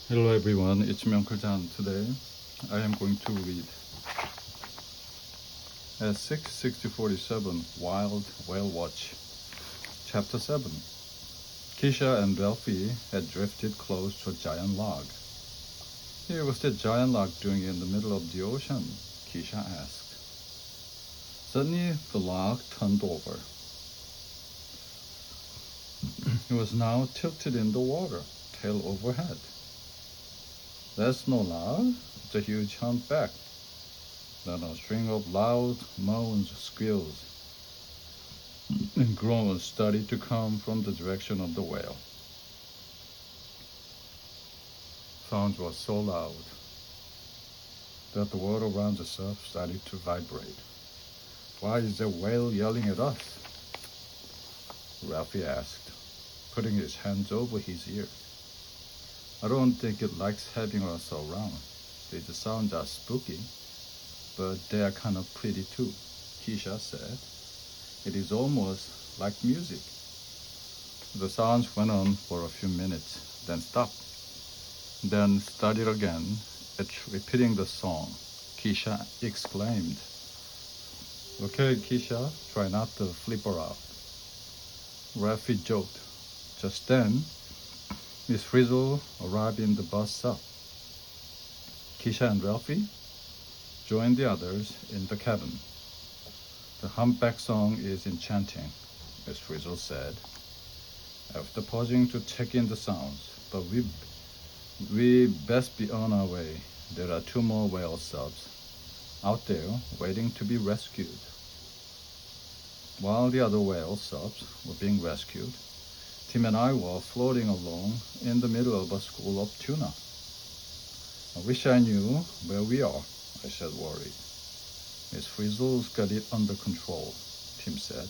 Hello everyone, it's me Uncle John. Today I am going to read at 6:60:47 Wild Whale Watch, Chapter 7. Keisha and Ralphie had drifted close to a giant log. Hey, what's that giant log doing in the middle of the ocean? Keisha asked. Suddenly the log turned over. It was now tilted in the water, tail overhead. That's no log, it's a huge humpback. Then a string of loud moans, squeals, and groans started to come from the direction of the whale. Sounds were so loud that the water around the surf started to vibrate. Why is the whale yelling at us? Ralphie asked, putting his hands over his ears. I don't think it likes having us around. These sounds are spooky, but they are kind of pretty too, Keisha said. It is almost like music. The sounds went on for a few minutes, then stopped. Then started again, repeating the song. Keisha exclaimed. Okay, Keisha, try not to flip her out. Ralphie joked. Just then, Miss Frizzle arrived in the bus stop. Keisha and Ralphie joined the others in the cabin. The humpback song is enchanting, Miss Frizzle said, after pausing to take in the sounds. But we best be on our way. There are two more whale subs out there waiting to be rescued. While the other whale subs were being rescued, Tim and I were floating along in the middle of a school of tuna. I wish I knew where we are, I said, worried. Miss Frizzle's got it under control, Tim said.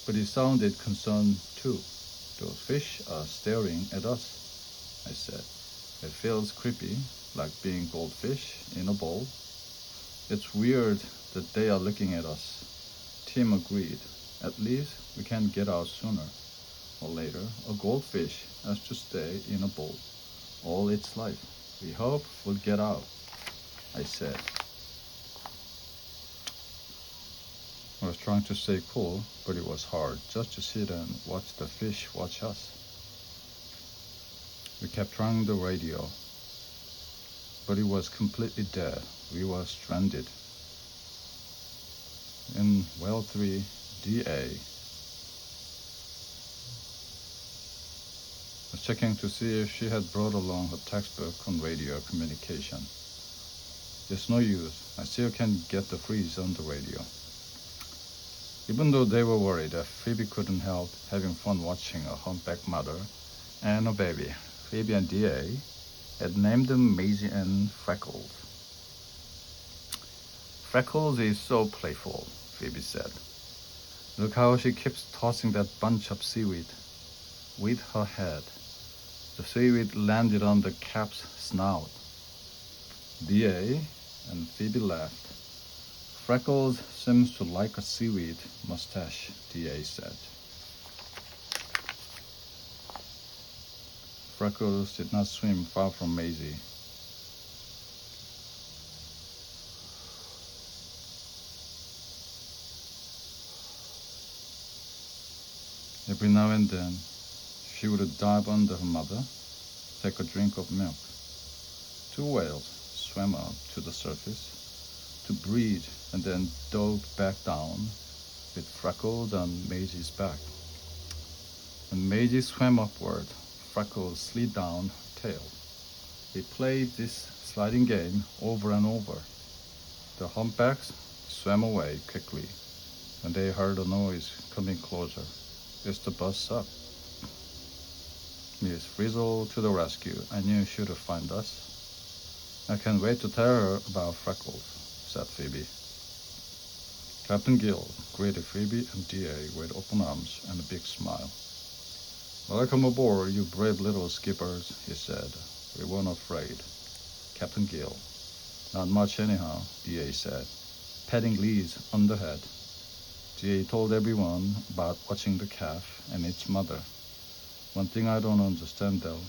But he sounded concerned too. Those fish are staring at us, I said. It feels creepy, like being goldfish in a bowl. It's weird that they are looking at us. Tim agreed. At least we can get out sooner or later. A goldfish has to stay in a bowl all its life. We hope we'll get out, I said. I was trying to stay cool, but it was hard just to sit and watch the fish watch us. We kept trying the radio, but it was completely dead. We were stranded. In well 3, DA was checking to see if she had brought along her textbook on radio communication. It's no use. I still can't get the freeze on the radio. Even though they were worried that Phoebe couldn't help having fun watching a humpback mother and a baby, Phoebe and DA had named them Maisie and Freckles. Freckles is so playful, Phoebe said. Look how she keeps tossing that bunch of seaweed with her head. The seaweed landed on the cap's snout. DA and Phoebe laughed. Freckles seems to like a seaweed mustache, DA said. Freckles did not swim far from Maisie. Every now and then, she would dive under her mother, take a drink of milk. Two whales swam up to the surface to breathe and then dove back down with Freckles on Maisie's back. When Maisie swam upward, Freckles slid down her tail. They played this sliding game over and over. The humpbacks swam away quickly when they heard a noise coming closer. It's the bus stop. Miss Frizzle to the rescue. I knew she would find us. I can't wait to tell her about Freckles, said Phoebe. Captain Gill greeted Phoebe and DA with open arms and a big smile. Welcome aboard, you brave little skippers, he said. We weren't afraid. Captain Gill. Not much anyhow, DA said, patting Liz on the head. DA told everyone about watching the calf and its mother. One thing I don't understand though,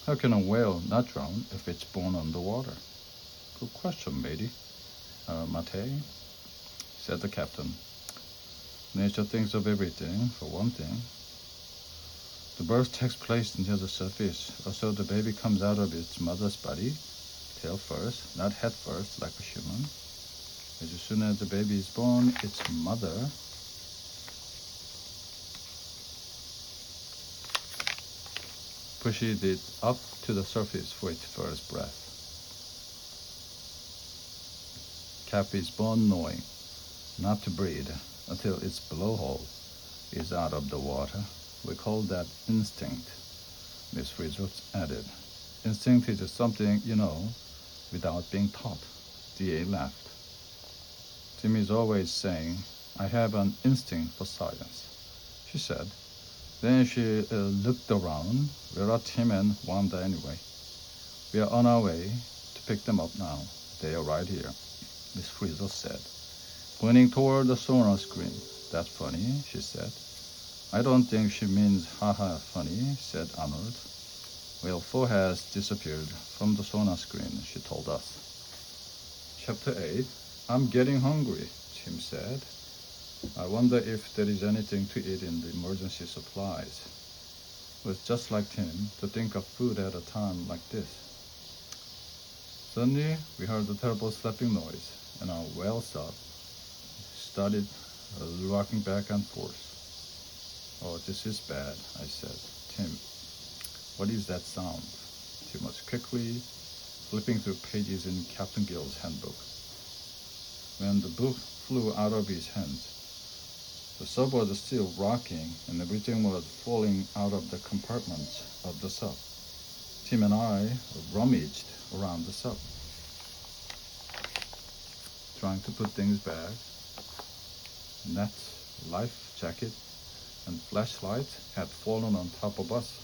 How can a whale not drown if it's born underwater? Good question, matey. Mate, said the captain. Nature thinks of everything, for one thing. The birth takes place near the surface, so the baby comes out of its mother's body, tail first, not head first like a human. As soon as the baby is born, its mother pushes it up to the surface for its first breath. Cap is born knowing not to breathe until its blowhole is out of the water. We call that instinct, Miss Frizzle added. Instinct is something you know without being taught. D.A. laughed. Tim is always saying, I have an instinct for science, she said. Then she looked around. Where are Tim and Wanda anyway? We are on our way to pick them up now. They are right here, Miss Frizzle said, pointing toward the sonar screen. That's funny, she said. I don't think she means haha funny, said Arnold. Well, 4 has disappeared from the sonar screen, she told us. Chapter 8. I'm getting hungry, Tim said. I wonder if there is anything to eat in the emergency supplies. It was just like Tim to think of food at a time like this. Suddenly, we heard a terrible slapping noise, and our whale sub started rocking back and forth. Oh, this is bad, I said. Tim, what is that sound? Tim was quickly flipping through pages in Captain Gill's handbook. When the book flew out of his hands, the sub was still rocking and everything was falling out of the compartments of the sub. Tim and I rummaged around the sub, trying to put things back. Nets, life jacket, and flashlight had fallen on top of us.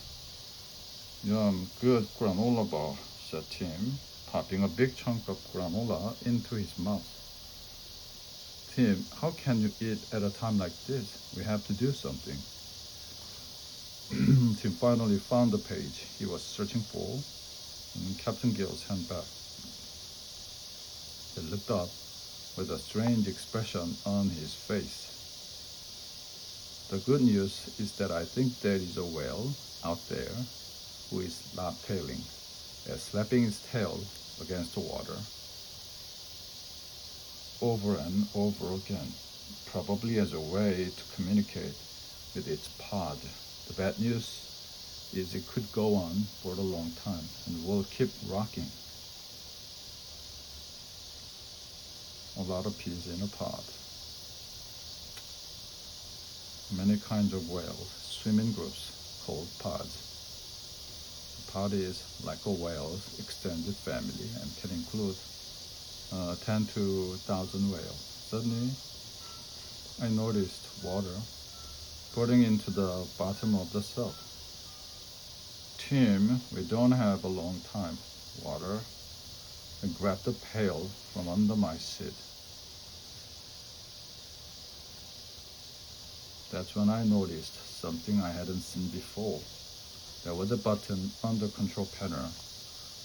Yum, good granola bar, said Tim, popping a big chunk of granola into his mouth. Tim, how can you eat at a time like this? We have to do something. Tim finally found the page he was searching for in Captain Gill's handbag. He looked up with a strange expression on his face. The good news is that I think there is a whale out there who is not tailing, slapping its tail against the water over and over again, probably as a way to communicate with its pod. The bad news is it could go on for a long time and will keep rocking. A lot of peas in a pod. Many kinds of whales swim in groups called pods. A pod is like a whale's extended family and can include 10 to 1,000 whales. Suddenly, I noticed water pouring into the bottom of the sub. Tim, we don't have a long time. Water. I grabbed the pail from under my seat. That's when I noticed something I hadn't seen before. There was a button on the control panel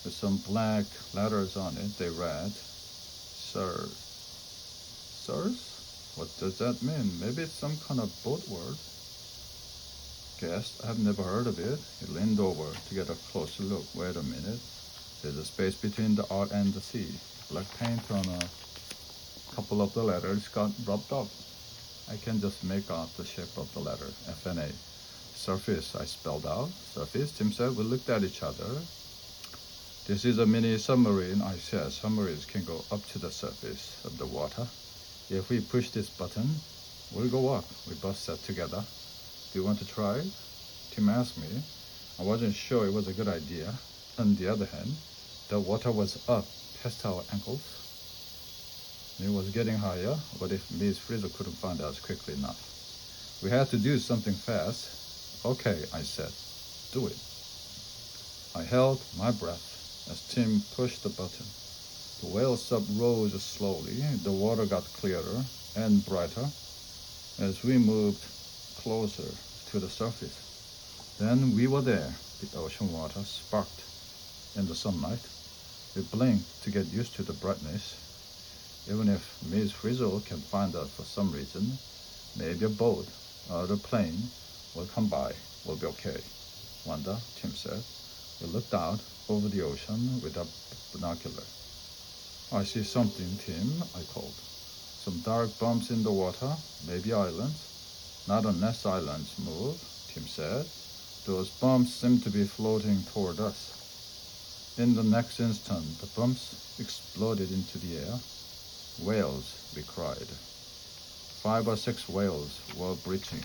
with some black letters on it. They read, Sir. Sirs? What does that mean? Maybe it's some kind of boat word. Guess I've never heard of it. He leaned over to get a closer look. Wait a minute. There's a space between the R and the C. Black paint on a couple of the letters got rubbed off. I can just make out the shape of the letter, FNA. Surface, I spelled out. Surface, Tim said. We looked at each other. This is a mini submarine, I said. Submarines can go up to the surface of the water. If we push this button, we'll go up. We both said together. Do you want to try it? Tim asked me. I wasn't sure it was a good idea. On the other hand, the water was up past our ankles. It was getting higher, but if Miss Frizzle couldn't find us quickly enough. We had to do something fast. Okay, I said. Do it. I held my breath as Tim pushed the button. The whale sub rose slowly. The water got clearer and brighter as we moved closer to the surface. Then we were there. The ocean water sparked in the sunlight. We blinked to get used to the brightness. Even if Miss Frizzle can find us for some reason, maybe a boat or a plane will come by. We'll be okay. Wanda, Tim said. We looked out over the ocean with a binocular. I see something, Tim, I called. Some dark bumps in the water, maybe islands. Not unless islands move, Tim said. Those bumps seem to be floating toward us. In the next instant, the bumps exploded into the air. Whales, we cried. 5 or 6 whales were breaching.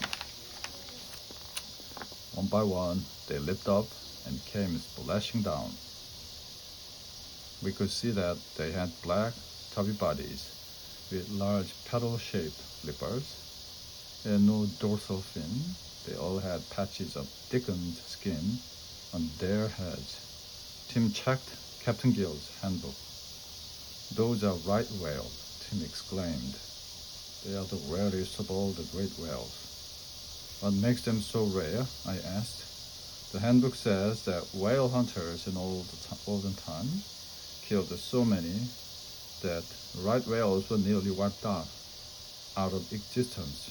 One by one, they leaped up and came splashing down. We could see that they had black, tubby bodies with large paddle-shaped flippers and no dorsal fin. They all had patches of thickened skin on their heads. Tim checked Captain Gill's handbook. Those are right whales, Tim exclaimed. They are the rarest of all the great whales. What makes them so rare? I asked. The handbook says that whale hunters in olden times killed so many that right whales were nearly wiped out of existence.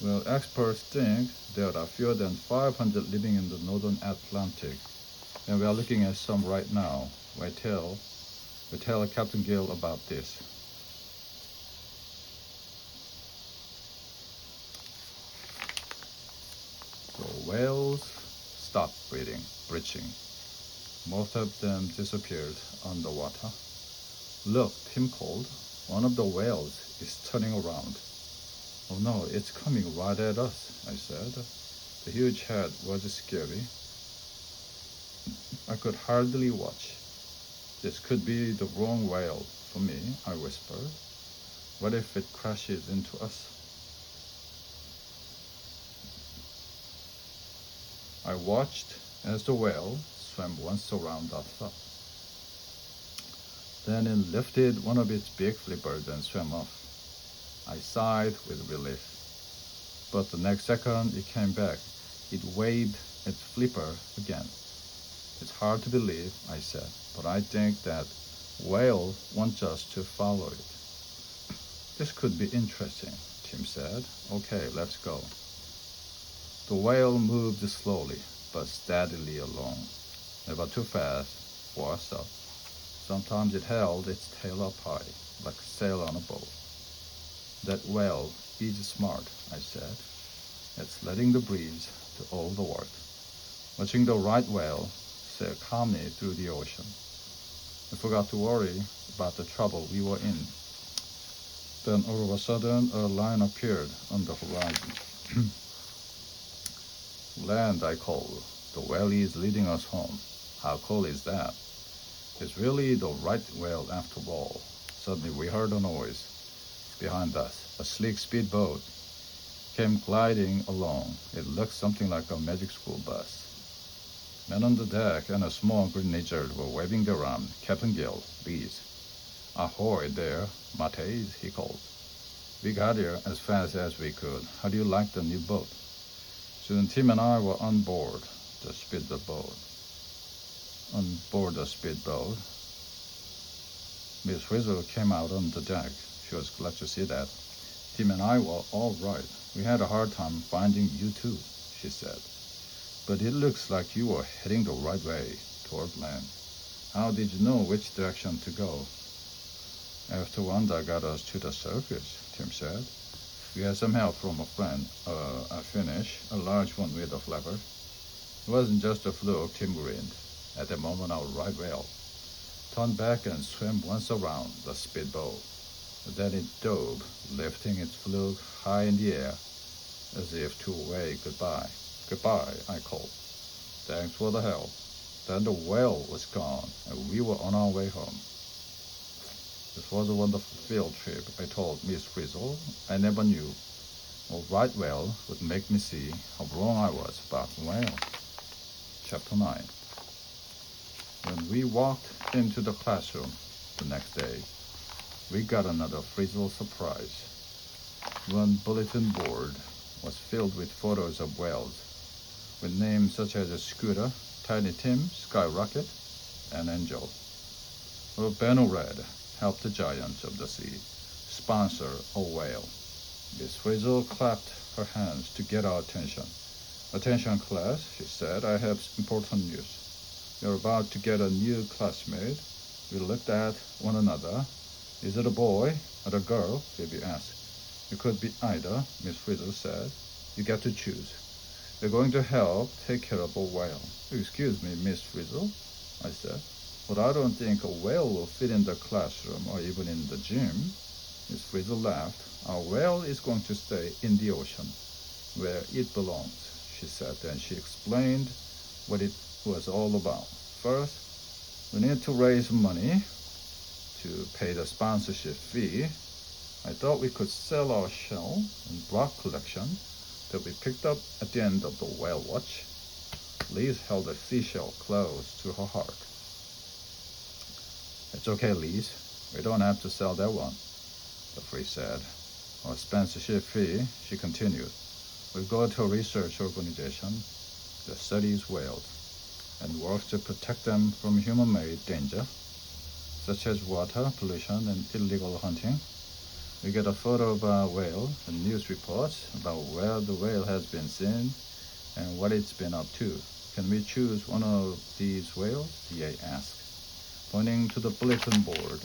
Well, experts think there are fewer than 500 living in the northern Atlantic, and we are looking at some right now. We tell Captain Gill about this. The whales stopped breaching. Most of them disappeared underwater. Look, Tim called. One of the whales is turning around. Oh no, it's coming right at us, I said. The huge head was scary. I could hardly watch. This could be the wrong whale for me, I whispered. What if it crashes into us? I watched as the whale swam once around us. Then it lifted one of its big flippers and swam off. I sighed with relief. But the next second it came back. It waved its flipper again. It's hard to believe, I said, but I think that whale wants us to follow it. This could be interesting, Tim said. Okay, let's go. The whale moved slowly, but steadily along. Never too fast for us up. Sometimes it held its tail up high, like a sail on a boat. That whale is smart, I said. It's letting the breeze do all the work. Watching the right whale sail calmly through the ocean. I forgot to worry about the trouble we were in. Then all of a sudden, a line appeared on the horizon. Land, I called. The whale is leading us home. How cool is that? It's really the right whale after all. Suddenly we heard a noise. Behind us, a sleek speedboat came gliding along. It looked something like a magic school bus. Men on the deck and a small green lizard were waving their arm. Captain Gill, please. Ahoy there, mateys, he called. We got here as fast as we could. How do you like the new boat? Soon Tim and I were on board the speedboat. Miss Frizzle came out on the deck. She was glad to see that. Tim and I were all right. We had a hard time finding you too, she said. But it looks like you were heading the right way, toward land. How did you know which direction to go? After Wanda got us to the surface, Tim said. We had some help from a friend, a Finnish, a large one with a flapper. It wasn't just a fluke, Tim grinned. At that moment, our right whale turned back and swam once around the speedboat. Then it dove, lifting its fluke high in the air, as if to wave goodbye. Goodbye, I called. Thanks for the help. Then the whale was gone, and we were on our way home. This was a wonderful field trip, I told Miss Frizzle. I never knew a right whale would make me see how wrong I was about whale. Chapter 9. When we walked into the classroom the next day, we got another Frizzle surprise. One bulletin board was filled with photos of whales. with names such as Scooter, Tiny Tim, Skyrocket, and Angel. Benno Red helped the giants of the sea sponsor a whale. Miss Frizzle clapped her hands to get our attention. Attention, class, she said. I have important news. You're about to get a new classmate. We looked at one another. Is it a boy or a girl? Phoebe asked. It could be either, Miss Frizzle said. You get to choose. We're going to help take care of a whale. Excuse me, Miss Frizzle, I said, but I don't think a whale will fit in the classroom or even in the gym. Miss Frizzle laughed. Our whale is going to stay in the ocean, where it belongs, she said. Then she explained what it was all about. First, we need to raise money to pay the sponsorship fee. I thought we could sell our shell and rock collection that we picked up at the end of the whale watch. Liz held a seashell close to her heart. It's okay, Liz. We don't have to sell that one, the Free said. Our sponsorship fee, she continued, will go to a research organization that studies whales and works to protect them from human-made danger, such as water pollution and illegal hunting. We get a photo of a whale and news reports about where the whale has been seen and what it's been up to. Can we choose one of these whales? DA asked, pointing to the bulletin board.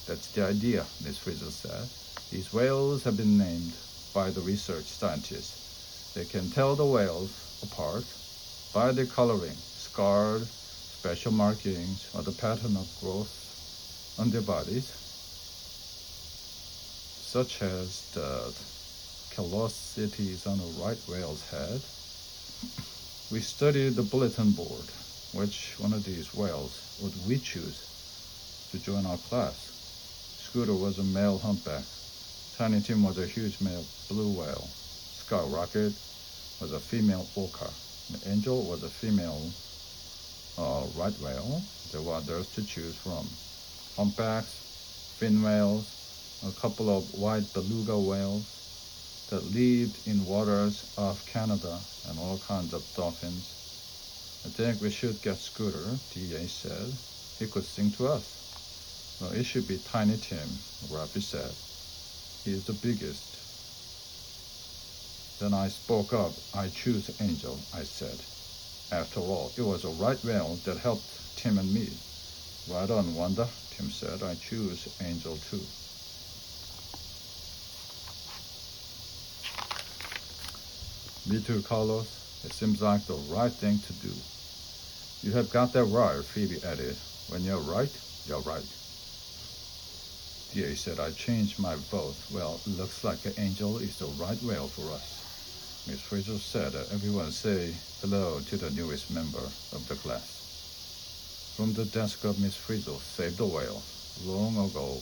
That's the idea, Miss Frizzle said. These whales have been named by the research scientists. They can tell the whales apart by their coloring, scarred, special markings, or the pattern of growth on their bodies, such as the callosities on a right whale's head. We studied the bulletin board. Which one of these whales would we choose to join our class? Scooter was a male humpback. Tiny Tim was a huge male blue whale. Skyrocket was a female orca. Angel was a female right whale. There were others to choose from. Humpbacks, fin whales, a couple of white beluga whales that lived in waters off Canada, and all kinds of dolphins. I think we should get Scooter, DA said. He could sing to us. Well, it should be Tiny Tim, Rappy said. He is the biggest. Then I spoke up. I choose Angel, I said. After all, it was a right whale that helped Tim and me. Right on, Wanda, Tim said. I choose Angel too. Me too, Carlos. It seems like the right thing to do. You have got that right, Phoebe added. When you're right, you're right. DA said, I changed my vote. Well, looks like Angel is the right whale for us. Miss Fraser said, everyone say hello to the newest member of the class. From the desk of Miss Frizzle saved a whale. Long ago,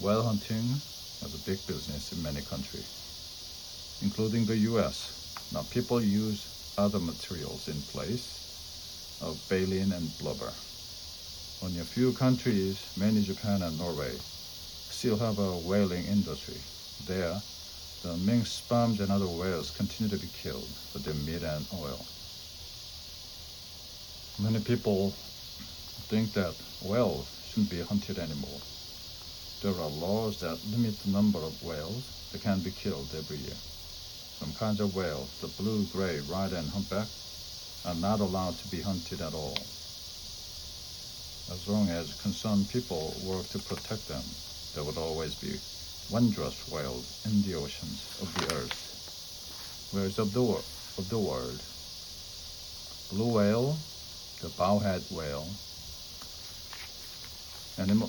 whale hunting was a big business in many countries, including the U.S. Now people use other materials in place of baleen and blubber. Only a few countries, mainly Japan and Norway, still have a whaling industry. There, the minke sperms and other whales continue to be killed for their meat and oil. Many people think that whales shouldn't be hunted anymore. There are laws that limit the number of whales that can be killed every year. Some kinds of whales, the blue, gray, right, and humpback, are not allowed to be hunted at all. As long as concerned people work to protect them, there would always be wondrous whales in the oceans of the earth. Whales of the world. Blue whale, the bowhead whale.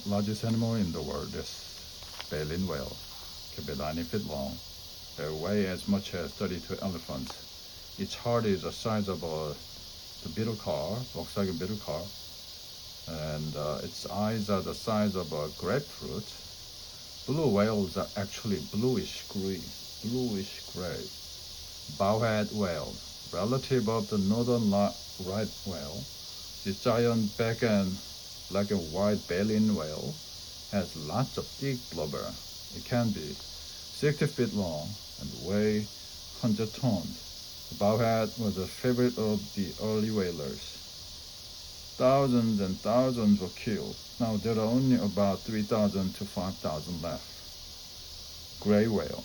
Largest animal in the world is baleen whale. Can be 90 feet long. They weigh as much as 32 elephants. Its heart is the size of the beetle car, Volkswagen beetle car. And its eyes are the size of a grapefruit. Blue whales are actually bluish gray. Bowhead whale, relative of the northern right whale. This giant black and white baleen whale has lots of thick blubber. It can be 60 feet long and weigh 100 tons. The bowhead was a favorite of the early whalers. Thousands and thousands were killed. Now there are only about 3,000 to 5,000 left. Gray whale,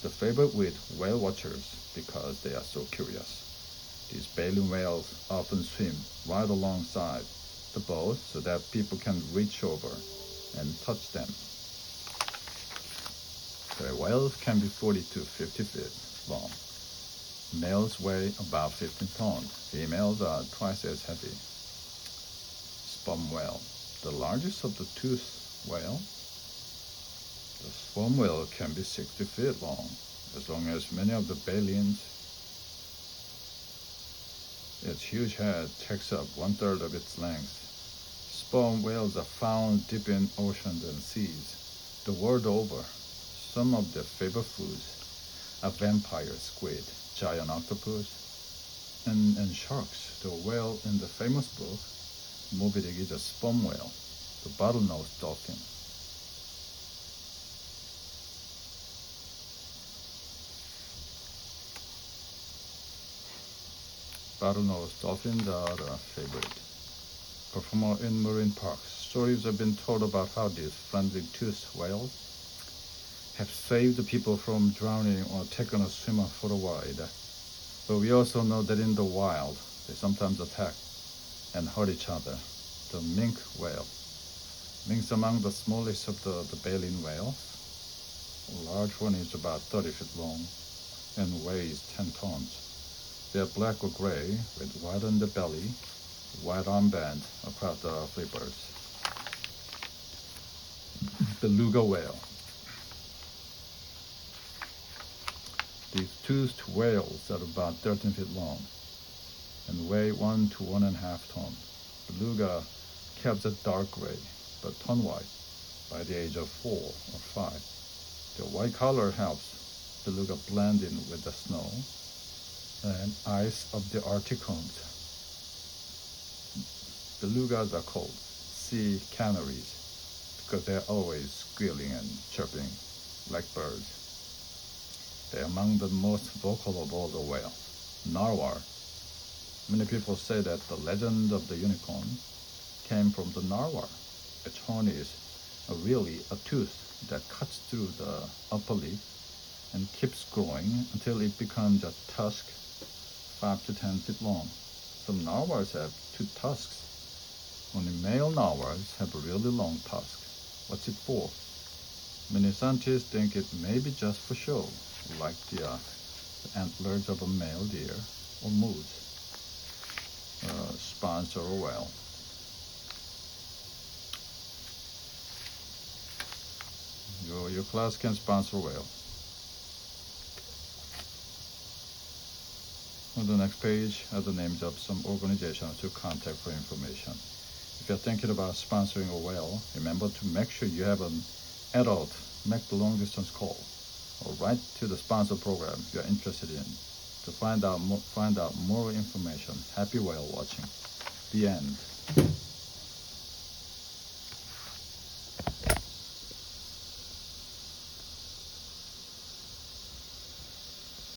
the favorite with whale watchers because they are so curious. These baleen whales often swim right alongside the boat so that people can reach over and touch them. The whales can be 40 to 50 feet long. Males weigh about 15 tons. Females are twice as heavy. Sperm whale, the largest of the toothed whale. The sperm whale can be 60 feet long, as long as many of the baleens. Its huge head takes up 1/3 of its length. Sperm whales are found deep in oceans and seas the world over. Some of their favorite foods are vampire squid, giant octopus, and sharks. The whale in the famous book, Moby Dick, is a sperm whale, the bottlenose dolphin. Bottlenose dolphins are a favorite. Performer in marine parks. Stories have been told about how these friendly toothed whales have saved the people from drowning or taken a swimmer for a ride. But we also know that in the wild, they sometimes attack and hurt each other. The minke whale. Minks among the smallest of the baleen whales. A large one is about 30 feet long and weighs 10 tons. They are black or gray with white on the belly, white armband across the flippers. Beluga whale. These toothed whales are about 13 feet long and weigh 1 to 1.5 tons. Beluga calves are dark gray but tone white by the age of 4 or 5. The white color helps beluga blend in with the snow and ice of the Arctic cones. Belugas are called sea canaries because they are always squealing and chirping like birds. They are among the most vocal of all the whales. Narwhal. Many people say that the legend of the unicorn came from the narwhal. Its horn is really a tooth that cuts through the upper lip and keeps growing until it becomes a tusk 5 to 10 feet long. Some narwhals have 2 tusks. Only male narwhals have a really long tusk. What's it for? Many scientists think it may be just for show, like the antlers of a male deer or moose. Sponsor a whale. Your class can sponsor a whale. On the next page are the names of some organizations to contact for information. If you're thinking about sponsoring a whale, remember to make sure you have an adult make the long distance call or write to the sponsor program you're interested in to find out more information. Happy whale watching. The end.